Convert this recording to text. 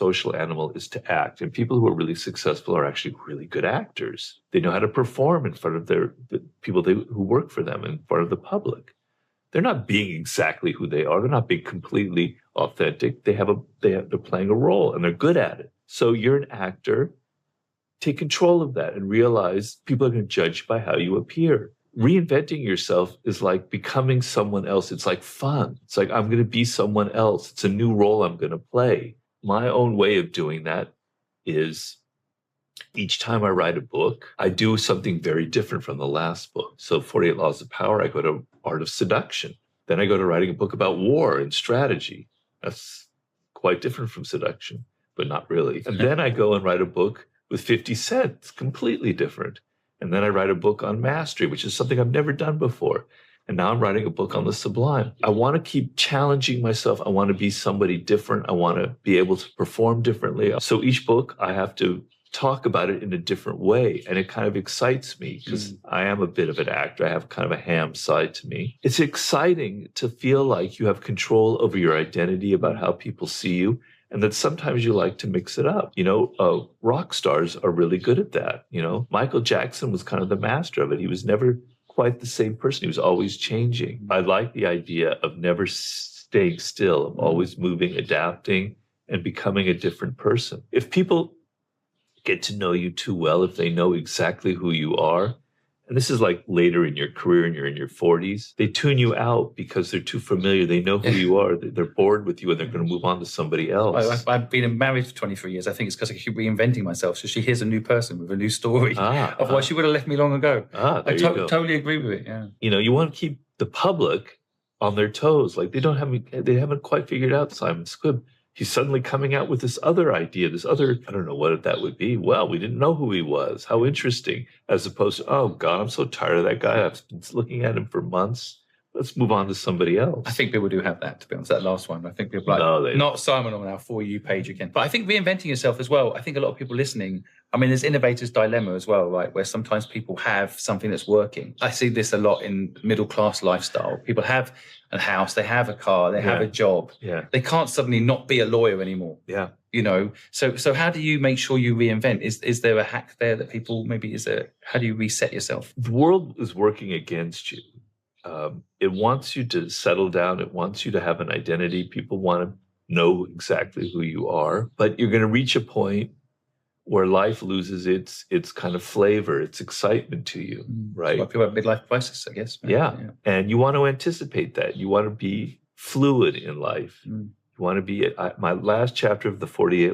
social animal is to act. And people who are really successful are actually really good actors. They know how to perform in front of the people who work for them, in front of the public. They're not being exactly who they are. They're not being completely authentic. They're playing a role and they're good at it. So you're an actor. Take control of that and realize people are going to judge by how you appear. Reinventing yourself is like becoming someone else. It's like fun. It's like, I'm going to be someone else. It's a new role I'm going to play. My own way of doing that is each time I write a book, I do something very different from the last book. So 48 Laws of Power, I go to Art of Seduction. Then I go to writing a book about war and strategy. That's quite different from seduction, but not really. And then I go and write a book with 50 Cent. It's completely different. And then I write a book on mastery, which is something I've never done before. And now I'm writing a book on the sublime. I want to keep challenging myself. I want to be somebody different. I want to be able to perform differently. So each book, I have to talk about it in a different way. And it kind of excites me because I am a bit of an actor. I have kind of a ham side to me. It's exciting to feel like you have control over your identity, about how people see you. And that sometimes you like to mix it up. Rock stars are really good at that. Michael Jackson was kind of the master of it. He was never quite the same person. He was always changing. I like the idea of never staying still, of always moving, adapting, and becoming a different person. If people get to know you too well, if they know exactly who you are, and this is like later in your career and you're in your 40s, they tune you out because they're too familiar. They know who you are. They're bored with you and they're going to move on to somebody else. I've been married for 23 years. I think it's because I keep reinventing myself. So she hears a new person with a new story. Otherwise, she would have left me long ago. I totally agree with it. Yeah. You want to keep the public on their toes. Like they haven't quite figured out Simon Squibb. He's suddenly coming out with this other idea, I don't know what that would be. Well, we didn't know who he was. How interesting. As opposed to, oh God, I'm so tired of that guy. I've been looking at him for months. Let's move on to somebody else. I think people do have that, to be honest, that last one. I think people not Simon on our For You page again. But I think reinventing yourself as well, I think a lot of people listening, there's innovator's dilemma as well, right? Where sometimes people have something that's working. I see this a lot in middle-class lifestyle. People have a house, they have a car, they have a job. Yeah. They can't suddenly not be a lawyer anymore. Yeah. So how do you make sure you reinvent? Is there a hack there that people how do you reset yourself? The world is working against you. It wants you to settle down. It wants you to have an identity. People want to know exactly who you are, but you're going to reach a point where life loses its kind of flavor, its excitement to you, right? Like people have midlife crisis, I guess. Yeah. And you want to anticipate that. You want to be fluid in life. You want to be, my last chapter of the 48